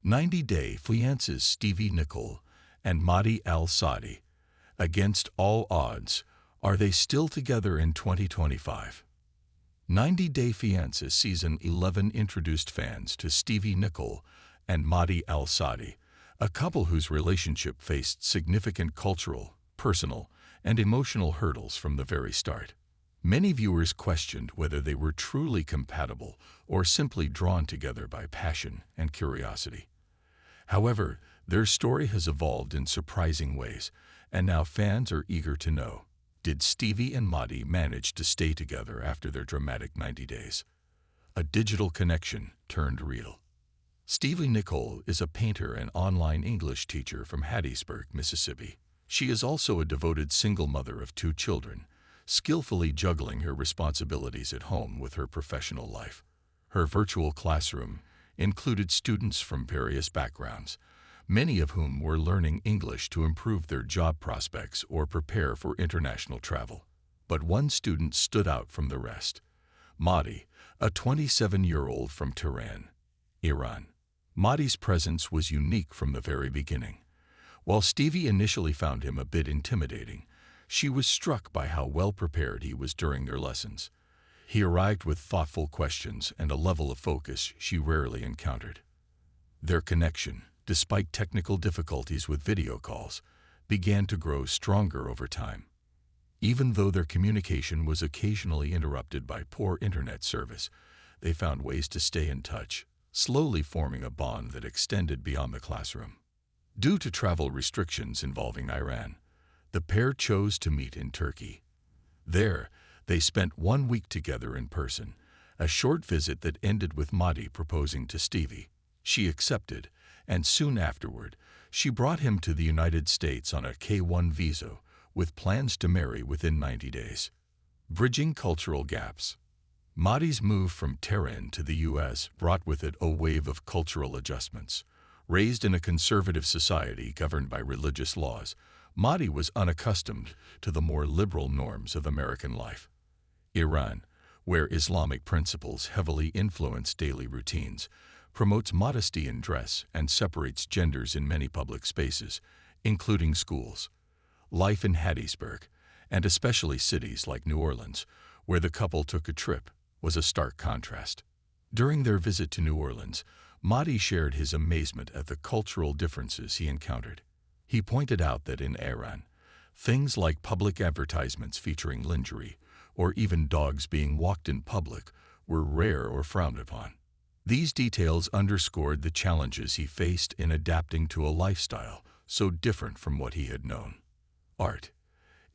90-day fiancés Stevi Nichole and Mahdi Al-Saadi. Against all odds, are they still together in 2025? 90-Day Fiancé Season 11 introduced fans to Stevi Nichole and Mahdi Al-Saadi, a couple whose relationship faced significant cultural, personal, and emotional hurdles from the very start. Many viewers questioned whether they were truly compatible or simply drawn together by passion and curiosity. However, their story has evolved in surprising ways, and now fans are eager to know, did Stevi and Mahdi manage to stay together after their dramatic 90 days? A digital connection turned real. Stevi Nichole is a painter and online English teacher from Hattiesburg, Mississippi. She is also a devoted single mother of 2 children, skillfully juggling her responsibilities at home with her professional life. Her virtual classroom included students from various backgrounds, many of whom were learning English to improve their job prospects or prepare for international travel. But one student stood out from the rest: Mahdi, a 27-year-old from Tehran, Iran. Mahdi's presence was unique from the very beginning. While Stevi initially found him a bit intimidating, she was struck by how well prepared he was during their lessons. He arrived with thoughtful questions and a level of focus she rarely encountered. Their connection, despite technical difficulties with video calls, began to grow stronger over time. Even though their communication was occasionally interrupted by poor internet service, they found ways to stay in touch, slowly forming a bond that extended beyond the classroom. Due to travel restrictions involving Iran, the pair chose to meet in Turkey. There, they spent 1 week together in person, a short visit that ended with Mahdi proposing to Stevi. She accepted, and soon afterward, she brought him to the United States on a K-1 visa, with plans to marry within 90 days. Bridging cultural gaps. Mahdi's move from Tehran to the U.S. brought with it a wave of cultural adjustments. Raised in a conservative society governed by religious laws, Mahdi was unaccustomed to the more liberal norms of American life. Iran, where Islamic principles heavily influence daily routines, promotes modesty in dress and separates genders in many public spaces, including schools. Life in Hattiesburg, and especially cities like New Orleans, where the couple took a trip, was a stark contrast. During their visit to New Orleans, Mahdi shared his amazement at the cultural differences he encountered. He pointed out that in Iran, things like public advertisements featuring lingerie, or even dogs being walked in public, were rare or frowned upon. These details underscored the challenges he faced in adapting to a lifestyle so different from what he had known. Art,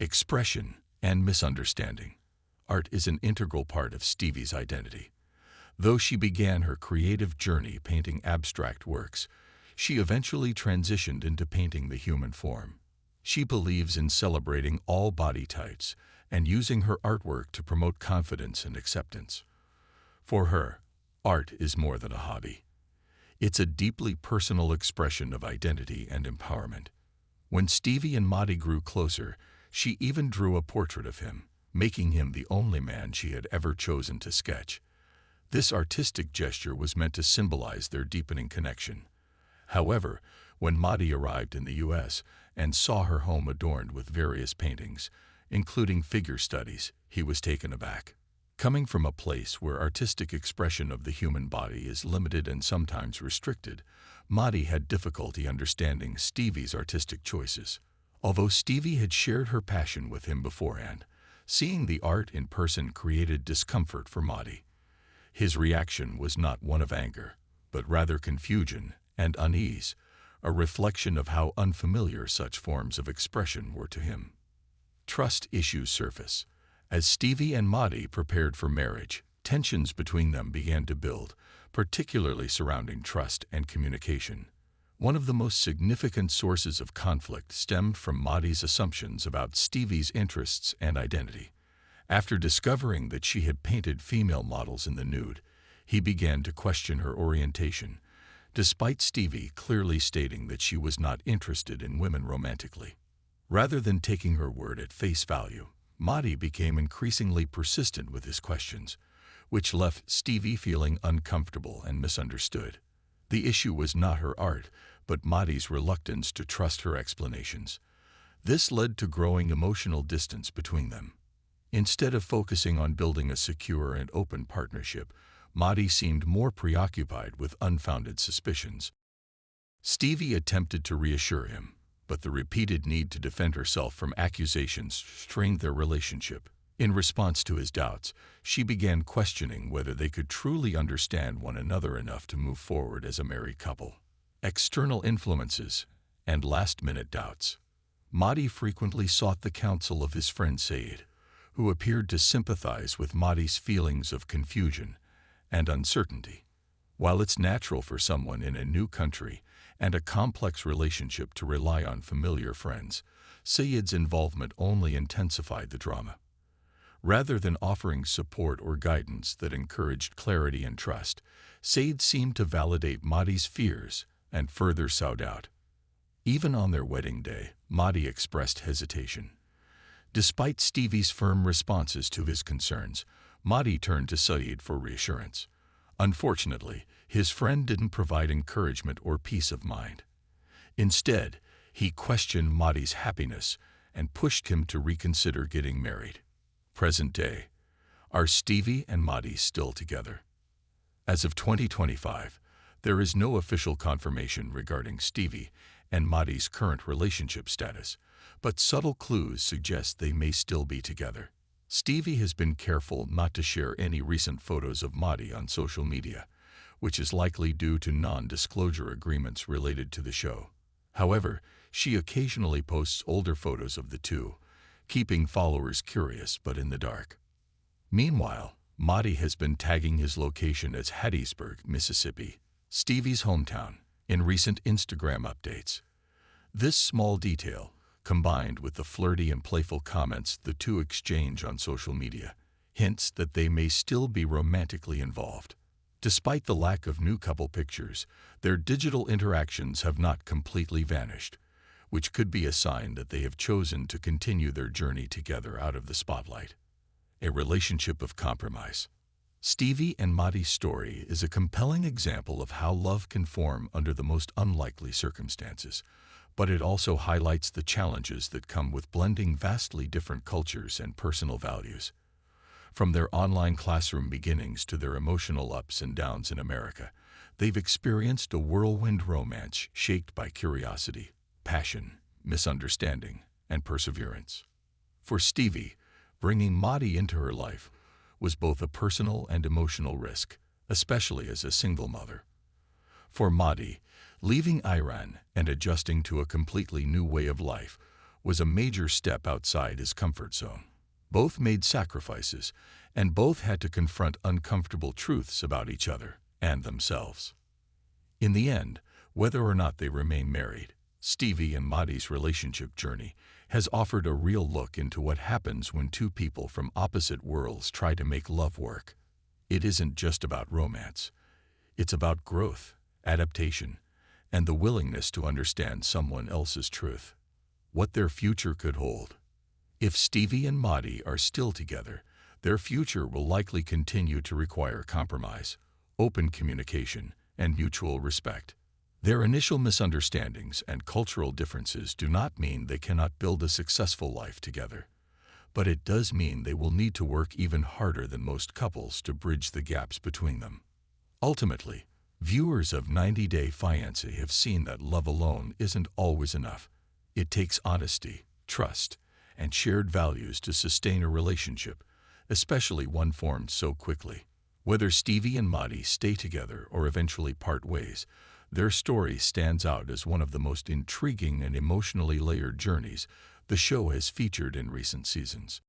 expression, and misunderstanding. Art is an integral part of Stevi's identity. Though she began her creative journey painting abstract works, she eventually transitioned into painting the human form. She believes in celebrating all body types and using her artwork to promote confidence and acceptance. For her, art is more than a hobby. It's a deeply personal expression of identity and empowerment. When Stevi and Mahdi grew closer, she even drew a portrait of him, making him the only man she had ever chosen to sketch. This artistic gesture was meant to symbolize their deepening connection. However, when Mahdi arrived in the U.S. and saw her home adorned with various paintings, including figure studies, he was taken aback. Coming from a place where artistic expression of the human body is limited and sometimes restricted, Mahdi had difficulty understanding Stevi's artistic choices. Although Stevi had shared her passion with him beforehand, seeing the art in person created discomfort for Mahdi. His reaction was not one of anger, but rather confusion and unease, a reflection of how unfamiliar such forms of expression were to him. Trust issues surface. As Stevi and Mahdi prepared for marriage, tensions between them began to build, particularly surrounding trust and communication. One of the most significant sources of conflict stemmed from Mahdi's assumptions about Stevi's interests and identity. After discovering that she had painted female models in the nude, he began to question her orientation, despite Stevi clearly stating that she was not interested in women romantically. Rather than taking her word at face value, Mahdi became increasingly persistent with his questions, which left Stevi feeling uncomfortable and misunderstood. The issue was not her art, but Mahdi's reluctance to trust her explanations. This led to growing emotional distance between them. Instead of focusing on building a secure and open partnership, Mahdi seemed more preoccupied with unfounded suspicions. Stevi attempted to reassure him, but the repeated need to defend herself from accusations strained their relationship. In response to his doubts, she began questioning whether they could truly understand one another enough to move forward as a married couple. External influences and last-minute doubts. Mahdi frequently sought the counsel of his friend Said, who appeared to sympathize with Mahdi's feelings of confusion and uncertainty. While it's natural for someone in a new country and a complex relationship to rely on familiar friends, Said's involvement only intensified the drama. Rather than offering support or guidance that encouraged clarity and trust, Said seemed to validate Mahdi's fears and further sow doubt. Even on their wedding day, Mahdi expressed hesitation. Despite Stevi's firm responses to his concerns, Mahdi turned to Said for reassurance. Unfortunately, his friend didn't provide encouragement or peace of mind. Instead, he questioned Mahdi's happiness and pushed him to reconsider getting married. Present day. Are Stevi and Mahdi still together? As of 2025, there is no official confirmation regarding Stevi and Mahdi's current relationship status, but subtle clues suggest they may still be together. Stevi has been careful not to share any recent photos of Mahdi on social media, which is likely due to non-disclosure agreements related to the show. However, she occasionally posts older photos of the two, keeping followers curious but in the dark. Meanwhile, Mahdi has been tagging his location as Hattiesburg, Mississippi, Stevi's hometown, in recent Instagram updates. This small detail, combined with the flirty and playful comments the two exchange on social media, hints that they may still be romantically involved. Despite the lack of new couple pictures, their digital interactions have not completely vanished, which could be a sign that they have chosen to continue their journey together out of the spotlight. A relationship of compromise. Stevi and Mahdi's story is a compelling example of how love can form under the most unlikely circumstances, but it also highlights the challenges that come with blending vastly different cultures and personal values. From their online classroom beginnings to their emotional ups and downs in America, they've experienced a whirlwind romance shaped by curiosity, passion, misunderstanding, and perseverance. For Stevi, bringing Mahdi into her life was both a personal and emotional risk, especially as a single mother. For Mahdi, leaving Iran and adjusting to a completely new way of life was a major step outside his comfort zone. Both made sacrifices, and both had to confront uncomfortable truths about each other and themselves. In the end, whether or not they remain married, Stevi and Mahdi's relationship journey has offered a real look into what happens when two people from opposite worlds try to make love work. It isn't just about romance. It's about growth, adaptation, and the willingness to understand someone else's truth. What their future could hold. If Stevi and Mahdi are still together, their future will likely continue to require compromise, open communication, and mutual respect. Their initial misunderstandings and cultural differences do not mean they cannot build a successful life together, but it does mean they will need to work even harder than most couples to bridge the gaps between them. Ultimately, viewers of 90 Day Fiancé have seen that love alone isn't always enough. It takes honesty, trust, and shared values to sustain a relationship, especially one formed so quickly. Whether Stevi and Mahdi stay together or eventually part ways, their story stands out as one of the most intriguing and emotionally layered journeys the show has featured in recent seasons.